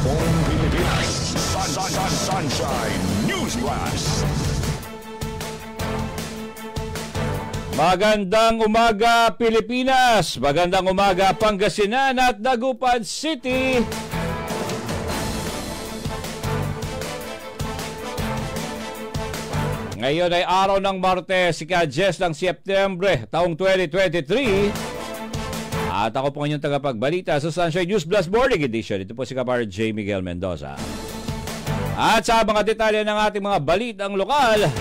Buong Pilipinas. Sunshine News Blast. Magandang umaga Pilipinas, magandang umaga Pangasinan at Dagupan City. Ngayon ay araw ng Martes, ika-10 ng Setyembre, taong 2023. At ako po inyong tagapagbalita sa Sunshine News Blast Morning Edition. Ito po si Kapar J. Miguel Mendoza. At sa mga detalye ng ating mga balitang lokal,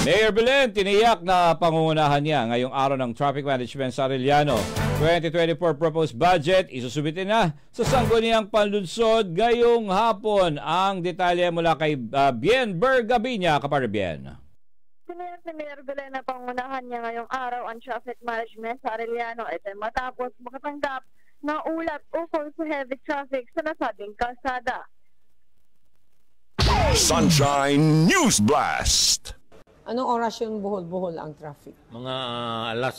Mayor Belen tiniyak na pangungunahan niya ngayong araw ng Traffic Management sa Arellano. 2024 proposed budget isusubitin na sa sangguniang panlunsod ngayong hapon. Ang detalye mula kay Bien Bergabiña. Kapar Bien. Sinayang ni Mayor Belen na pangunahan niya ngayong araw ang traffic management sa Arellano. Ito matapos makatanggap na ulat ukol sa heavy traffic sa nasabing kalsada. Sunshine News Blast. Anong oras yung buhol-buhol ang traffic? Mga alas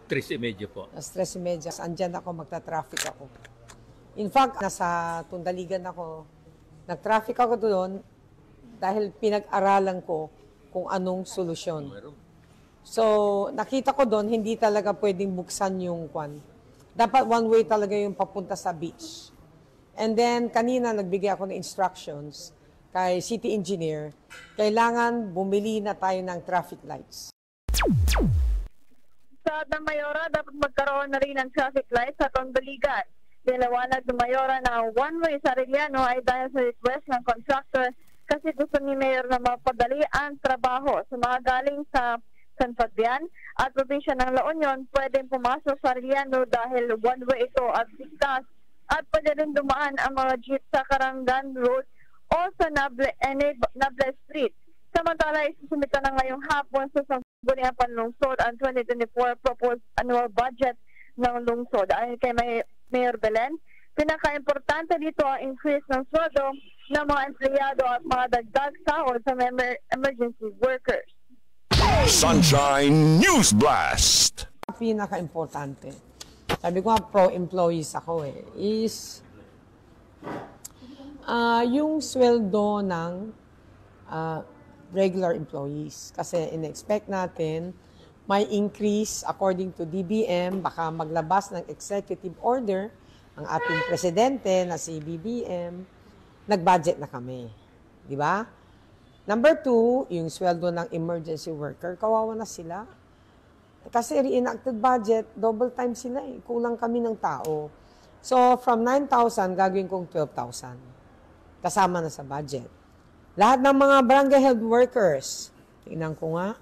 3:30 po. Alas 3:30. Andyan ako, magta-traffic ako. In fact, nasa Tundaligan ako. Nag-traffic ako doon dahil pinag-aralan ko kung anong solusyon. So, nakita ko doon, hindi talaga pwedeng buksan yung kwan. Dapat one way talaga yung papunta sa beach. And then, kanina nagbigay ako ng instructions kay city engineer, kailangan bumili na tayo ng traffic lights. Sa Mayora, dapat magkaroon na rin ng traffic lights sa Tondoligan. Dinawanag ng Mayora na one-way sa Arellano ay dahil sa request ng contractor kasi gusto ni Mayor na mapadali ang trabaho sa mga galing sa San Fabian at probinsya ng La Union pwedeng pumasok sa Arellano dahil one-way ito at ligtas at pwede rin dumaan ang mga jeep sa Karangan Road o sa Nable Street. Samantala, isusumita na ngayong hapon sa Sangguniang Panlungsod ang 2024 proposed annual budget ng lungsod. Ayon kay Mayor Belen, pinaka-importante dito ang increase ng sweldo ng mga empleyado at mga dagdag sahod sa emergency workers. Sunshine News Blast. Pinaka-importante, sabi ko nga pro-employees ako is yung sweldo ng regular employees. Kasi in-expect natin may increase according to DBM, baka maglabas ng executive order ang ating presidente na si BBM, nag-budget na kami. Di ba? Number 2, yung sweldo ng emergency worker, kawawa na sila. Kasi re-enacted budget, double time sila eh. Kulang kami ng tao. So, from 9,000, gagawin kong 12,000. Kasama na sa budget. Lahat ng mga barangay health workers, tingnan ko nga.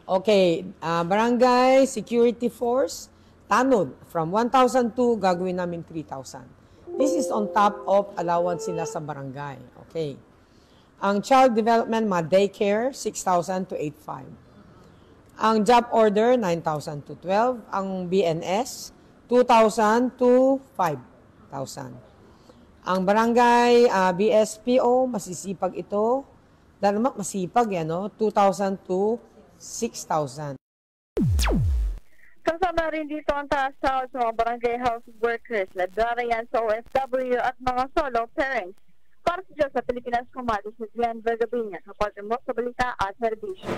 Okay, barangay security force, tanod, from 1,002, gagawin namin 3,000. This is on top of allowance nila sa barangay. Okay. Ang child development, mga daycare, 6,000 to 8,500. Ang job order, 9,000 to 12,000. Ang BNS, 2,000 to 5,000. Ang barangay BSPO, masisipag ito. Dahil naman masipag yan, no? 2,000 to 6,000. Kasama rin dito ang taas sahod sa mga barangay health workers, librarians sa OFW at mga solo parents. Para sa Pilipinas, kumatis si Bien Bergabiña, kapag mo sa balita at serbisyo.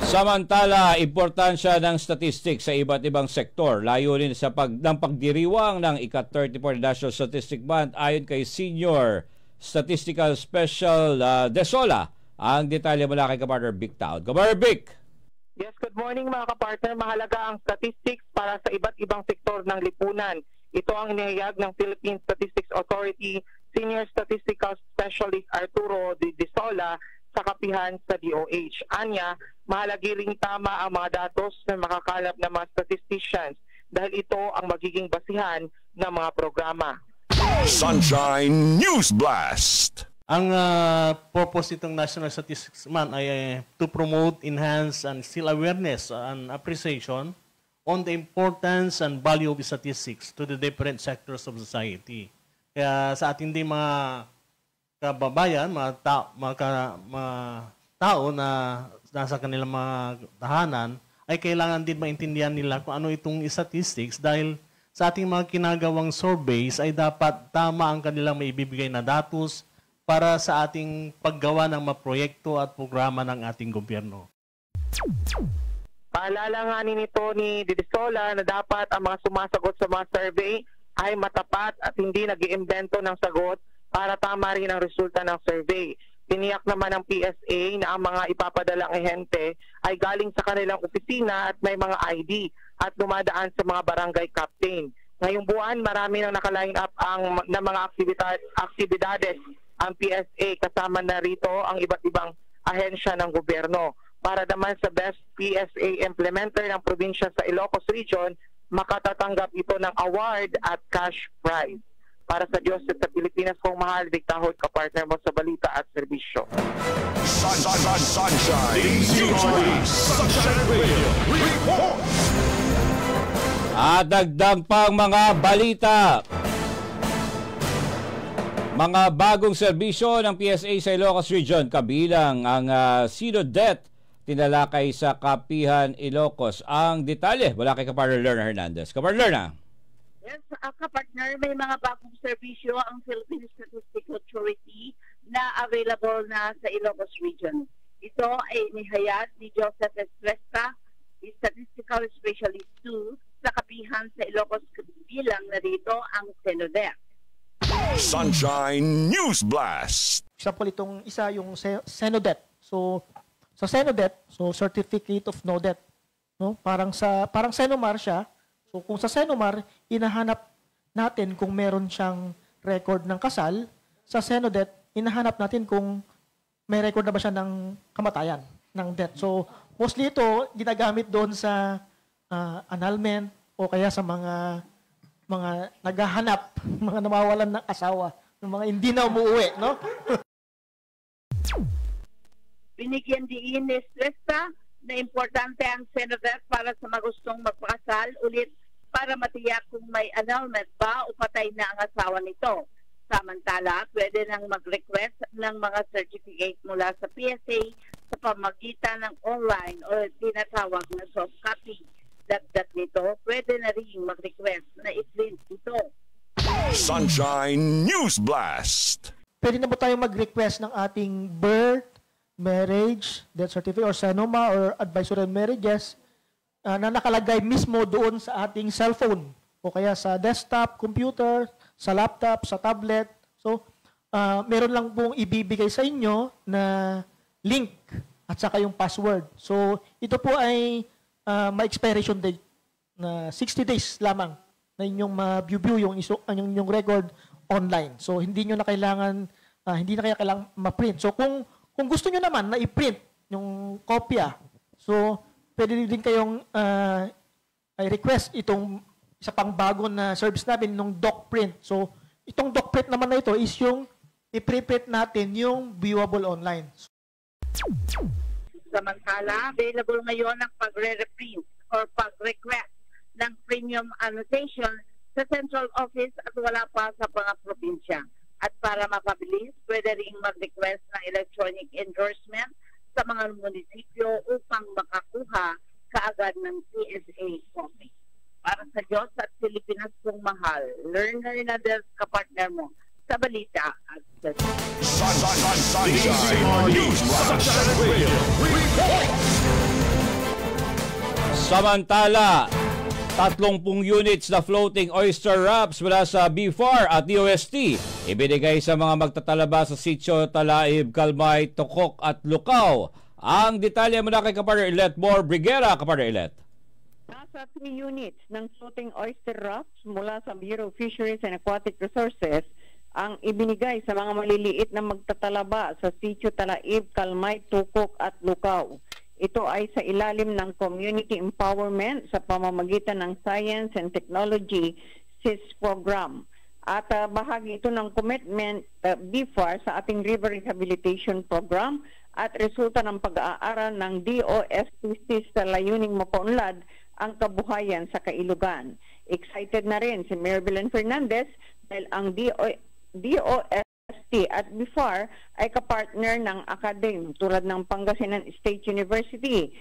Samantala, importansya ng statistics sa iba't ibang sektor, layunin sa pagdiriwang ng ika-34 National Statistic Month ayon kay Senior Statistical Special Desola. Ang detalye mula kay Kapartner Vic Taud. Kapartner Vic! Yes, good morning mga kapartner. Mahalaga ang statistics para sa iba't ibang sektor ng lipunan. Ito ang inihayag ng Philippine Statistics Authority Senior Statistical Specialist Arturo de Sola sa kapihan sa DOH. Anya, mahalaga ring tama ang mga datos na makakalap ng mga statisticians dahil ito ang magiging basihan ng mga programa. Sunshine News Blast. Ang purpose itong National Statistics Month ay to promote, enhance, and instill awareness and appreciation on the importance and value of statistics to the different sectors of society. Kaya sa ating mga kababayan, mga tao na nasa kanilang mga tahanan ay kailangan din maintindihan nila kung ano itong statistics dahil sa ating mga kinagawang surveys ay dapat tama ang kanilang maibibigay na datos para sa ating paggawa ng mga proyekto at programa ng ating gobyerno. Paalalahanin nito ni Didisola na dapat ang mga sumasagot sa mga survey ay matapat at hindi nag-iimbento ng sagot para tama rin ang resulta ng survey. Tiniyak naman ng PSA na ang mga ipapadalang ahente ay galing sa kanilang opisina at may mga ID at dumadaan sa mga barangay captain. Ngayong buwan, marami nang nakaline up ng mga aktibidades ang PSA, kasama na rito ang iba't ibang ahensya ng gobyerno. Para naman sa Best PSA Implementer ng probinsya sa Ilocos Region, makatatanggap ito ng award at cash prize. Para sa Diyos at sa Pilipinas kong mahal, diktahod kapartner mo sa balita at serbisyo. Sunshine Radio Report. At dagdag pang mga balita. Mga bagong serbisyo ng PSA sa Ilocos Region, kabilang ang SINODET, tinalakay sa Kapihan, Ilocos. Ang detalye, wala kay Kapartner Lerna Hernandez. Kapartner Lerna. Yes, kapartner, may mga bagong serbisyo ang Philippine Statistical Authority na available na sa Ilocos Region. Ito ay inihayag ni Joseph Estresta, Statistical Specialist 2 sa Kapihan sa Ilocos, bilang na rito ang SINODET. Sunshine News Blast. Example itong isa yung SINODET. So sa SINODET, so Certificate of No Debt, no? Parang Senomar siya. So kung sa Senomar, hinahanap natin kung meron siyang record ng kasal, sa SINODET, hinahanap natin kung may record na ba siya ng kamatayan, ng death. So mostly ito ginagamit doon sa annulment o kaya sa mga naghahanap, mga nawawalan ng asawa, ng mga hindi na umuwi, no? Binigyan din ni Estresta na importante ang SINODET para sa mga gustong magpakasal ulit para matiyak kung may annulment ba o patay na ang asawa nito. Samantala, pwede nang mag-request ng mga certificate mula sa PSA sa pamagitan ng online o tinatawag na soft copy. Dagdag nito, pwede na rin mag-request na i-print ito. Sunshine News Blast. Pwede na ba tayong mag-request ng ating birth, marriage, death certificate, or SENOMA, or advisory on marriages na nakalagay mismo doon sa ating cellphone o kaya sa desktop, computer, sa laptop, sa tablet. So, meron lang pong ibibigay sa inyo na link at saka yung password. So, ito po ay may expiration date na 60 days lamang na inyong ma-view yung record online. So, hindi nyo na kailangan, hindi na kailangan ma-print. So, kung gusto nyo naman na i-print yung kopya, so, pwede din kayong i-request itong isa pang bago na service namin, nung doc print. So, itong doc print naman na ito is yung i-preprint natin yung viewable online. Samantala, available ngayon ang pagre-reprint or pag-request ng premium annotation sa central office at wala pa sa mga probinsya. At para mapabilis, pwede rin mag-request ng electronic endorsement sa mga munisipyo upang makakuha kaagad ng PSA copy. Para sa Diyos at Pilipinas kong mahal, learner na del kapartner mo sa balita at sa Sunshine News Radio Report. Samantala, 30 units na floating oyster wraps mula sa BFAR at DOST ibinigay sa mga magtatalaba sa Sitio Talaib, Kalmay, Tokok at Lucao. Ang detalye mula kay Kapartner Ilet Mor Briguera. Kapartner Ilet. Nasa 3 units ng floating oyster wraps mula sa Bureau of Fisheries and Aquatic Resources ang ibinigay sa mga maliliit na magtatalaba sa Sitio Talaib, Kalmay, Tukok at Lucao. Ito ay sa ilalim ng Community Empowerment sa pamamagitan ng Science and Technology SIS program. At bahagi ito ng commitment BFAR sa ating River Rehabilitation Program at resulta ng pag-aaral ng DOST sa layuning mapaunlad ang kabuhayan sa Kailugan. Excited na rin si Mayor Belen Fernandez dahil ang DOST University at before ay kapartner ng academe tulad ng Pangasinan State University,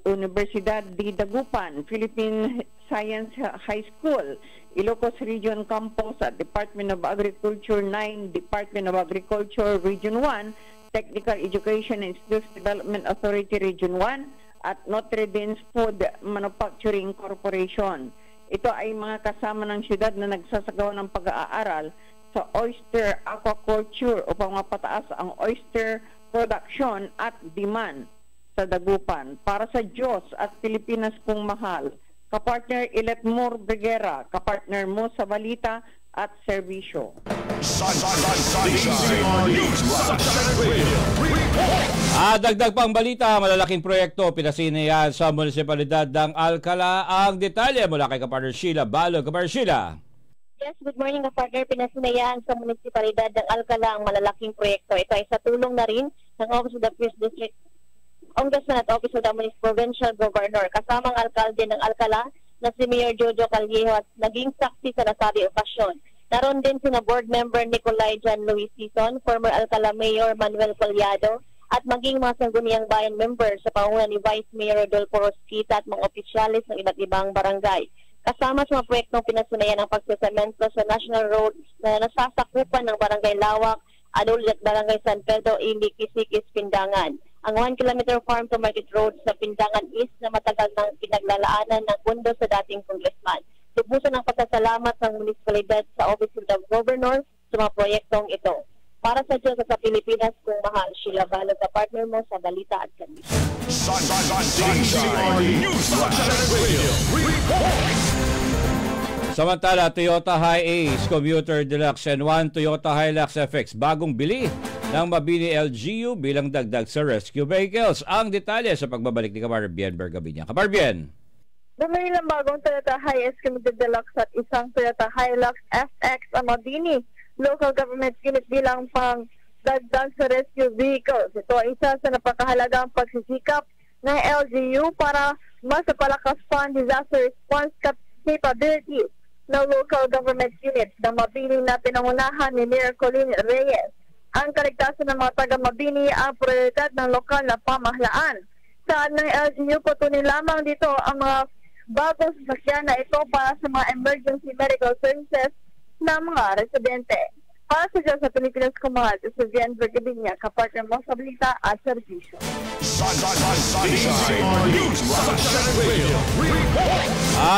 Universidad de Dagupan, Philippine Science High School, Ilocos Region Campus at Department of Agriculture 9, Department of Agriculture Region 1, Technical Education and Skills Development Authority Region 1 at Notre Dame Food Manufacturing Corporation. Ito ay mga kasama ng syudad na nagsasagawa ng pag-aaral sa oyster aquaculture upang mapataas ang oyster production at demand sa Dagupan. Para sa Diyos at Pilipinas kong mahal, kapartner Iletmore Briguera, kapartner mo sa balita at serbisyo. Dagdag pang balita, malalaking proyekto pinasinayan sa munisipalidad ng Alcala. Ang detalye mula kay kapartner Sheila Balog. Kapartner Sheila. Yes, good morning kapartner. Pinasinayan sa munisipalidad ng Alcala ang malalaking proyekto. Ito ay sa tulong na rin ng Office of the First District Ombudsman at Office of the Provincial Governor. Kasamang alkalde ng Alcala na si Mayor Jojo Callejo at naging saksi sa nasabi okasyon. Naroon din sina board member Nicolay John Luis Sison, former Alcala Mayor Manuel Collado, at maging mga sangguniang bayan member sa pangunguna ni Vice Mayor Rodolfo Rosquita at mga opisyalis ng iba't ibang barangay. Kasama sa mga proyektong pinasunayan ang pagsasamento sa national road na nasasakupan ng Barangay Lawak, Adol at Barangay San Pedro, Ili, Kisikis, Pindangan. Ang 1-kilometer farm to market road sa Pindangan East na matagal nang pinaglalaanan ng pundo sa dating congressman. Lubusan ang pasasalamat ng munisipalidad sa Office of the Governor sa mga proyektong ito. Para sa Diyos at sa Pilipinas kung mahal, Sheila Balog, sa partner mo sa balita at serbisyo. Samantala, Toyota Hi-Ace Commuter Deluxe and 1 Toyota Hilux FX bagong bili ng Mabini LGU bilang dagdag sa rescue vehicles. Ang detalye sa pagbabalik ni Kapartner Bien Bergabiña. Kapartner Bien. Bumili ng bagong Toyota Hi-Ace Commuter Deluxe at isang Toyota Hilux FX ang Mabini Local Government Unit bilang pang dagdag sa rescue vehicles. Ito ay isa sa napakahalagang pagsisikap ng LGU para mas palakas pa ang disaster response capabilities ng local government units na Mabini na pinangunahan ni Mayor Colleen Reyes. Ang kaligtasan ng mga taga-Mabini ang prioridad ng lokal na pamahalaan. Saan ng LGU patuloy lamang dito ang mga bagong sasakyan na ito para sa mga emergency medical services ng mga residente. Para sa Diyos sa Pilipinas kumahal, sa Bien Bergabiña, kapartner mo sa balita at serbisyo.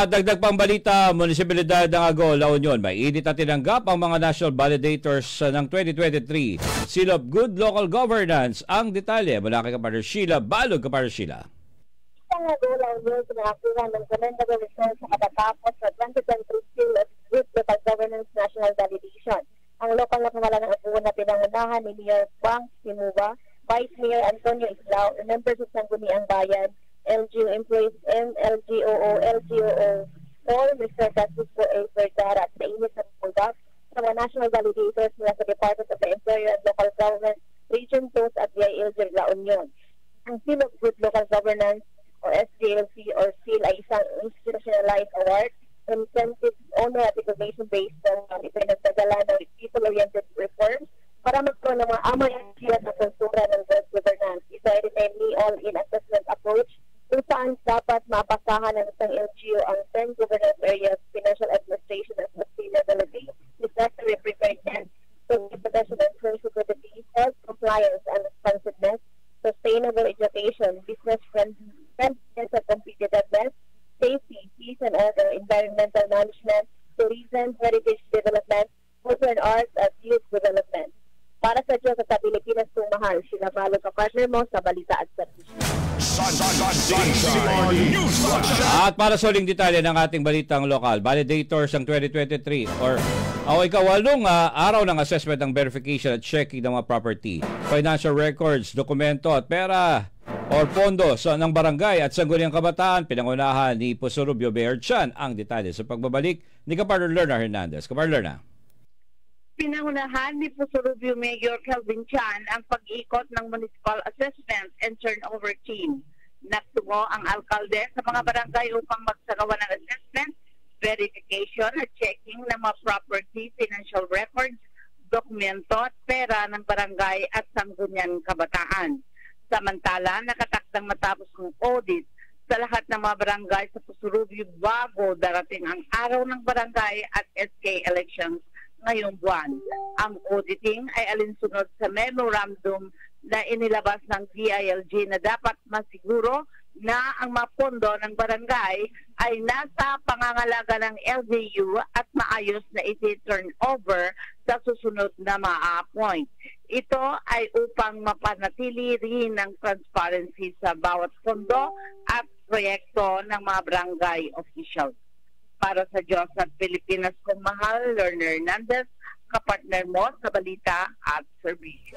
Dagdag pang balita, munisipalidad ng Agol, La Union, may init na tinanggap ang mga national validators ng 2023 Seal of Good Local Governance. Ang detalye mula kay kapartner Sheila Balog. Kapartner Sheila. Ang Agol, La Union, pinakakuha ng commendable results sa katatapos sa 2023 Seal of Good Local Governance National Validation. Ang lokal na pamahalaan ng Agol na pinangunahan ni Mayor Bang Simuba, Vice Mayor Antonio Islao, members of Sangguniang Bayan, LGU employees, MLGOO, LGOO, all Mr. Francisco A. Vergara at sa init na pagpunggap sa mga national validators mula sa Department of the Interior and Local Government, Region 2 at VILG La Union. Ang Seal of Good Local Governance o SGLC or SEAL ay isang institutionalized award incentive owner at recognition-based na ipinagdadala ng people-oriented reforms para magkaroon ng mga amay-akiyat na kultura ng good governance. Ito ay rin all-in assessment approach kung saan dapat mapasahan ng isang LGU ang 10 governance areas, financial administration and sustainability, necessary preparedness, potential and security, health, compliance and responsiveness, sustainable education, business friendliness and competitiveness, safety, peace and order, environmental management, tourism, heritage development, culture and arts, at youth development. Para sa Diyos at sa Pilipinas kung mahal, Sheila Balog, kapartner mo sa balita at serbisyo. At para sa uling detalye ng ating balitang lokal, validators ng 2023 or ikawalong araw ng assessment ng verification at checking ng mga property, financial records, dokumento at pera or pondo ng barangay at sangguniang kabataan, pinangunahan ni Pusurubio Mayor Chan. Ang detalye sa pagbabalik ni Kapartner Lerna Hernandez. Kapartner Lerna. Pinangunahan ni Pusurubio Mayor Kelvin Chan ang pag-ikot ng municipal assessment and turnover team. Nagtungo ang alkalde sa mga barangay upang magsagawa ng assessment, verification at checking ng mga property, financial records, dokumento at pera ng barangay at sangguniang kabataan. Samantala, nakatakdang matapos ng audit sa lahat ng mga barangay sa Pusurubio bago darating ang araw ng barangay at SK elections ngayong buwan. Ang auditing ay alinsunod sa memorandum na inilabas ng DILG na dapat masiguro na ang mga pondo ng barangay ay nasa pangangalaga ng LGU at maayos na iti-turn over sa susunod na ma-appoint. Ito ay upang mapanatili rin ng transparency sa bawat pondo at proyekto ng mga barangay officials. Para sa Diyos at Pilipinas kong mahal, Lerner Hernandez, kapartner mo sa balita at serbisyo.